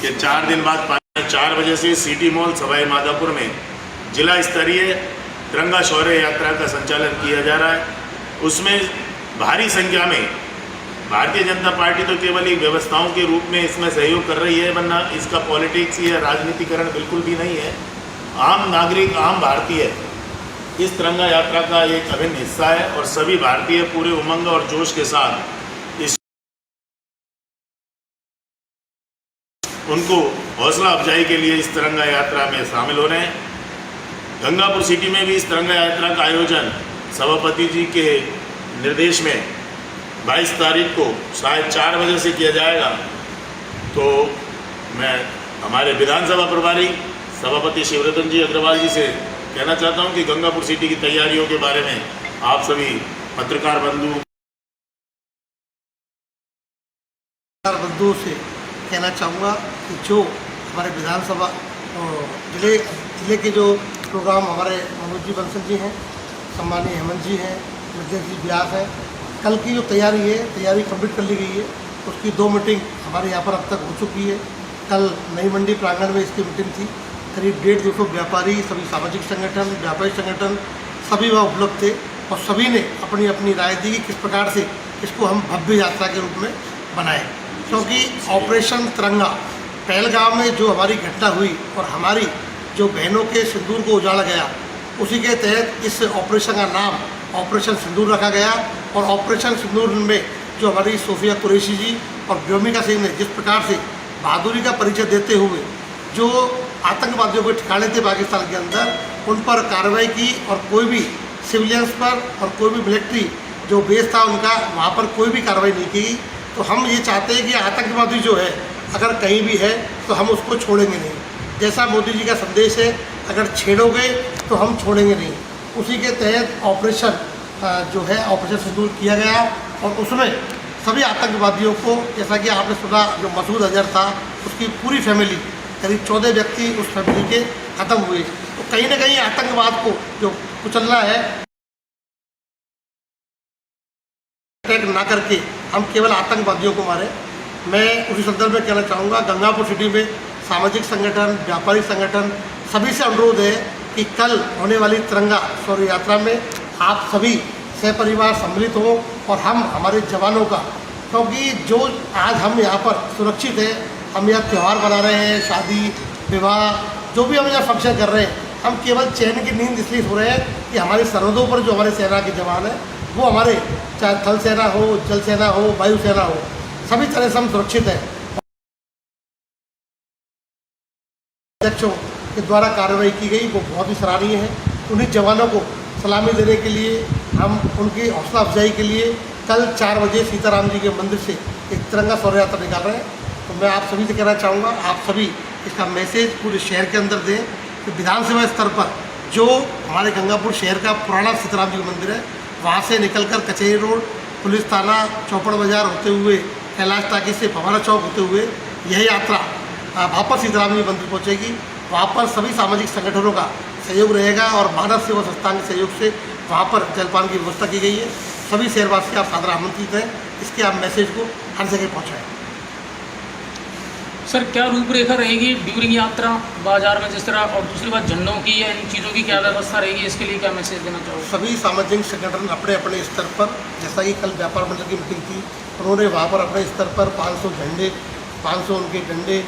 कि 4 दिन बाद 4 बजे से सिटी मॉल सवाई माधोपुर में जिला स्तरीय तिरंगा शौर्य यात्रा का संचालन किया जा रहा है। उसमें भारी संख्या में भारतीय जनता पार्टी तो केवल एक व्यवस्थाओं के रूप में इसमें सहयोग कर रही है, वरना इसका पॉलिटिक्स या राजनीतिकरण बिल्कुल भी नहीं है। आम नागरिक, आम भारतीय इस तिरंगा यात्रा का एक अभिन्न हिस्सा है और सभी भारतीय पूरे उमंग और जोश के साथ इस उनको हौसला अफजाई के लिए इस तिरंगा यात्रा में शामिल हो रहे हैं। गंगापुर सिटी में भी इस तिरंगा यात्रा का आयोजन सभापति जी के निर्देश में 22 तारीख को शायद 4 बजे से किया जाएगा। तो मैं हमारे विधानसभा प्रभारी सभापति शिवरतन जी अग्रवाल जी से कहना चाहता हूं कि गंगापुर सिटी की तैयारियों के बारे में आप सभी पत्रकार बंधुओं से कहना चाहूँगा कि जो हमारे विधानसभा जिले के जो प्रोग्राम हमारे मनोज जी बंसल जी हैं, सम्मानीय हेमंत जी हैं, मध्यम जी व्यास हैं, कल की जो तैयारी कंप्लीट कर ली गई है। उसकी 2 मीटिंग हमारे यहाँ पर अब तक हो चुकी है। कल नई मंडी प्रांगण में इसकी मीटिंग थी। करीब 150-200 व्यापारी, सभी सामाजिक संगठन, व्यापारी संगठन सभी वहाँ उपलब्ध थे और सभी ने अपनी अपनी राय दी कि किस प्रकार से इसको हम भव्य यात्रा के रूप में बनाएं। क्योंकि ऑपरेशन तिरंगा पहलगाम में जो हमारी घटना हुई और हमारी जो बहनों के सिंदूर को उजाड़ा गया, उसी के तहत इस ऑपरेशन का नाम ऑपरेशन सिंदूर रखा गया। और ऑपरेशन सिंदूर में जो हमारी सोफिया कुरैशी जी और व्योमिका सिंह ने जिस प्रकार से बहादुरी का परिचय देते हुए जो आतंकवादियों के ठिकाने थे पाकिस्तान के अंदर, उन पर कार्रवाई की और कोई भी सिविलियंस पर और कोई भी मिलिट्री जो बेस था उनका, वहाँ पर कोई भी कार्रवाई नहीं की। तो हम ये चाहते हैं कि आतंकवादी जो है अगर कहीं भी है तो हम उसको छोड़ेंगे नहीं। जैसा मोदी जी का संदेश है, अगर छेड़ोगे तो हम छोड़ेंगे नहीं। उसी के तहत ऑपरेशन जो है ऑपरेशन सिंदूर किया गया और उसमें सभी आतंकवादियों को, जैसा कि आपने सुना, जो मसूद अजहर था उसकी पूरी फैमिली, करीब 14 व्यक्ति उस फैमिली के ख़त्म हुए। तो कहीं ना कहीं आतंकवाद को जो कुचलना है, अटैक ना करके हम केवल आतंकवादियों को मारें। मैं उसी संदर्भ में कहना चाहूँगा, गंगापुर सिटी में सामाजिक संगठन, व्यापारी संगठन सभी से अनुरोध है कि कल होने वाली तिरंगा शौर्य यात्रा में आप सभी सहपरिवार सम्मिलित हों और हम हमारे जवानों का, क्योंकि जो आज हम यहाँ पर सुरक्षित है, हम यहाँ त्यौहार मना रहे हैं, शादी विवाह जो भी हम यहाँ फंक्शन कर रहे हैं, हम केवल चैन की नींद इसलिए सो रहे हैं कि हमारी सरहदों पर जो हमारे सेना के जवान हैं वो हमारे, चाहे थल सेना हो, जल सेना हो, वायु सेना हो, सभी तरह से हम सुरक्षित हैं। अध्यक्षों के द्वारा कार्रवाई की गई वो बहुत ही सराहनीय है। उन्हीं जवानों को सलामी देने के लिए, हम उनकी हौसला अफजाई के लिए कल 4 बजे सीताराम जी के मंदिर से एक तिरंगा शौर्य यात्रा निकाल रहे हैं। तो मैं आप सभी से कहना चाहूँगा, आप सभी इसका मैसेज पूरे शहर के अंदर दें कि विधानसभा स्तर पर जो हमारे गंगापुर शहर का पुराना सीताराम जी का मंदिर है, वहाँ से निकलकर कचहरी रोड, पुलिस थाना, चौपड़ बाजार होते हुए, कैलाश टाकी से फवारा चौक होते हुए यह यात्रा वापस सीताराम जी मंदिर पहुँचेगी। वहाँ पर सभी सामाजिक संगठनों का सहयोग रहेगा और मानव सेवा संस्थान के सहयोग से वहाँ पर जलपान की व्यवस्था की गई है। सभी शहरवासी आप सादर आमंत्रित हैं, इसके आप मैसेज को हर जगह पहुँचाएँ। सर, क्या रूपरेखा रहेगी ड्यूरिंग यात्रा बाजार में जिस तरह, और दूसरी बात झंडों की या इन चीज़ों की क्या व्यवस्था रहेगी, इसके लिए क्या मैसेज देना चाहोगे? सभी सामाजिक संगठन अपने अपने स्तर पर, जैसा कि कल व्यापार मंडल की मीटिंग थी, उन्होंने वहाँ पर अपने स्तर पर 500 झंडे, 500 उनके डंडे,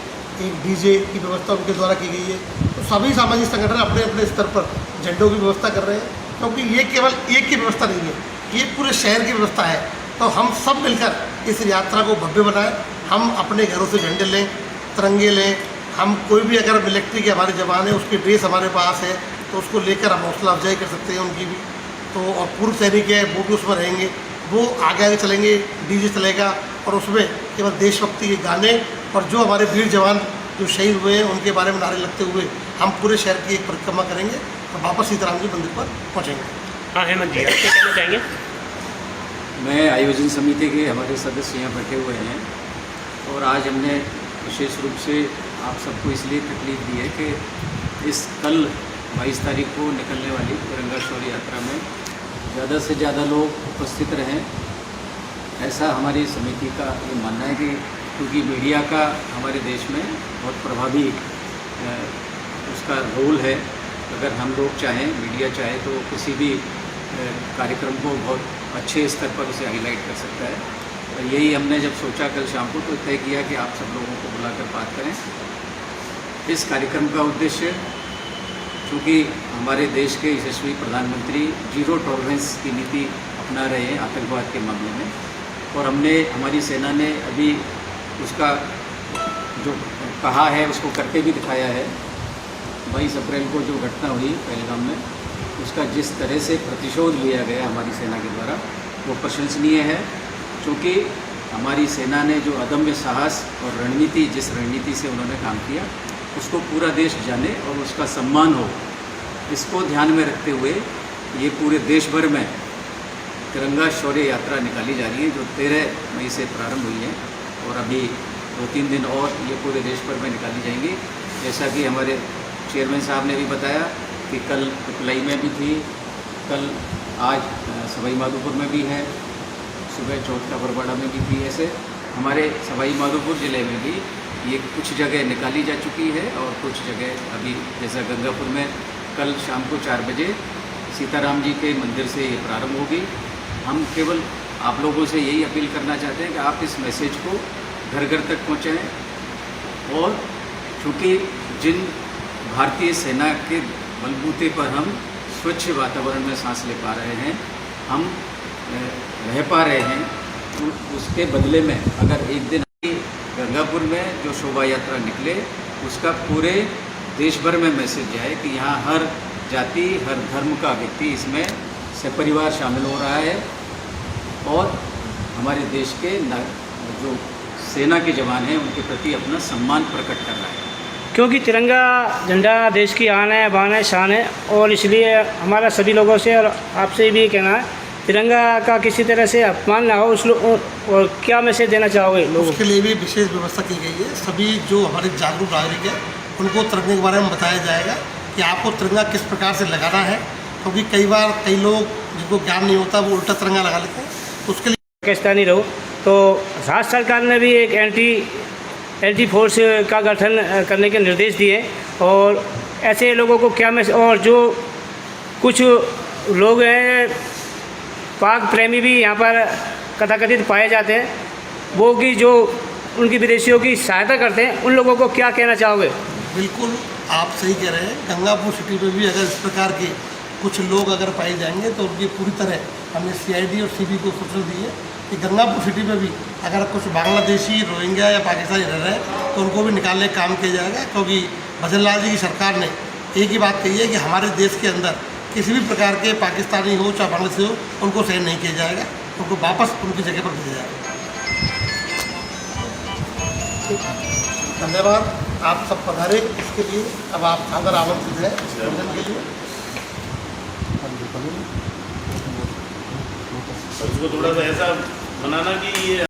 एक डीजे की व्यवस्था उनके द्वारा की गई है। तो सभी सामाजिक संगठन अपने अपने स्तर पर झंडों की व्यवस्था कर रहे हैं, क्योंकि ये केवल एक की व्यवस्था नहीं है, ये पूरे शहर की व्यवस्था है। तो हम सब मिलकर इस यात्रा को भव्य बनाएं। हम अपने घरों से झंडे लें, तिरंगे लें। हम कोई भी अगर मिलिट्री के हमारे जवान हैं, उसकी ड्रेस हमारे पास है तो उसको लेकर हम हौसला अफजाई कर सकते हैं उनकी भी। तो और पूर्व सैनिक है वो भी उसमें रहेंगे, वो आगे आगे चलेंगे, डीजे चलेगा और उसमें केवल देशभक्ति के गाने और जो हमारे वीर जवान जो शहीद हुए हैं उनके बारे में नारे लगते हुए हम पूरे शहर की एक परिक्रमा करेंगे और वापस सीताराम जी मंदिर पर पहुँचेंगे। हाँ हेमंत जी, क्या कहना चाहेंगे? मैं आयोजन समिति के हमारे सदस्य यहाँ बैठे हुए हैं और आज हमने विशेष रूप से आप सबको इसलिए तकलीफ दी है कि इस कल 22 तारीख को निकलने वाली तिरंगा शौर्य यात्रा में ज़्यादा से ज़्यादा लोग उपस्थित रहें। ऐसा हमारी समिति का ये मानना है कि क्योंकि मीडिया का हमारे देश में बहुत प्रभावी उसका रोल है। अगर हम लोग चाहें, मीडिया चाहे तो किसी भी कार्यक्रम को बहुत अच्छे स्तर पर उसे हाईलाइट कर सकता है। और यही हमने जब सोचा कल शाम को तो तय किया कि आप सब लोगों को बुलाकर बात करें। इस कार्यक्रम का उद्देश्य, चूँकि हमारे देश के यशस्वी प्रधानमंत्री जीरो टॉलरेंस की नीति अपना रहे हैं आतंकवाद के मामले में, और हमारी सेना ने अभी उसका जो कहा है उसको करके भी दिखाया है। 22 अप्रैल को जो घटना हुई पहलगाम में, उसका जिस तरह से प्रतिशोध लिया गया हमारी सेना के द्वारा वो प्रशंसनीय है। क्योंकि हमारी सेना ने जो अदम्य साहस और रणनीति, जिस रणनीति से उन्होंने काम किया उसको पूरा देश जाने और उसका सम्मान हो, इसको ध्यान में रखते हुए ये पूरे देश भर में तिरंगा शौर्य यात्रा निकाली जा रही है, जो 13 मई से प्रारंभ हुई है और अभी 2-3 दिन और ये पूरे देश भर में निकाली जाएंगी। जैसा कि हमारे चेयरमैन साहब ने भी बताया कि कल पिपलाई में भी थी, कल आज सवाई माधोपुर में भी है, सुबह चौथ का बरवाड़ा में भी थी। ऐसे हमारे सवाई माधोपुर ज़िले में भी ये कुछ जगह निकाली जा चुकी है और कुछ जगह अभी, जैसा गंगापुर में कल शाम को 4 बजे सीताराम जी के मंदिर से ये प्रारंभ होगी। हम केवल आप लोगों से यही अपील करना चाहते हैं कि आप इस मैसेज को घर घर तक पहुँचाएँ। और चूँकि जिन भारतीय सेना के बलबूते पर हम स्वच्छ वातावरण में सांस ले पा रहे हैं, हम रह पा रहे हैं, तो उसके बदले में अगर एक दिन गंगापुर में जो शोभा यात्रा निकले उसका पूरे देश भर में मैसेज जाए कि यहाँ हर जाति, हर धर्म का व्यक्ति इसमें सपरिवार शामिल हो रहा है और हमारे देश के जो सेना के जवान हैं उनके प्रति अपना सम्मान प्रकट कर रहा है। क्योंकि तिरंगा झंडा देश की आन है, बान है, शान है, और इसलिए हमारा सभी लोगों से और आपसे भी कहना है तिरंगा का किसी तरह से अपमान ना हो। और क्या मैसेज देना चाहोगे लोगों? उसके लिए भी विशेष व्यवस्था की गई है। सभी जो हमारे जागरूक नागरिक हैं उनको तिरंगे के बारे में बताया जाएगा कि आपको तिरंगा किस प्रकार से लगाना है, क्योंकि कई बार कई लोग जिनको ज्ञान नहीं होता वो उल्टा तिरंगा लगा लेते हैं। उसके लिए पाकिस्तानी रहो तो राज्य सरकार ने भी एक एंटी फोर्स का गठन करने के निर्देश दिए, और ऐसे लोगों को क्या मैसेज, और जो कुछ लोग हैं पाक प्रेमी भी यहाँ पर कथाकथित पाए जाते हैं, वो कि जो उनकी विदेशियों की सहायता करते हैं, उन लोगों को क्या कहना चाहोगे? बिल्कुल आप सही कह रहे हैं। गंगापुर सिटी में भी अगर इस प्रकार के कुछ लोग अगर पाए जाएंगे तो उनकी पूरी तरह हमने CID और CB को सूचना दी है कि गंगापुर सिटी में भी अगर कुछ बांग्लादेशी, रोहिंग्या या पाकिस्तानी रह रहे हैं तो उनको भी निकालने का काम किया जाएगा। क्योंकि भजन लाल जी की सरकार ने एक ही बात कही है कि हमारे देश के अंदर किसी भी प्रकार के पाकिस्तानी हो चाहे बांग्लादेशी हो, उनको सहन नहीं किया जाएगा, उनको वापस उनकी जगह पर भेजा जाएगा। धन्यवाद, आप सब पधारे इसके लिए। अब आप अगर आमंत्रित हैं भोजन के लिए। उसको थोड़ा सा ऐसा बनाना कि ये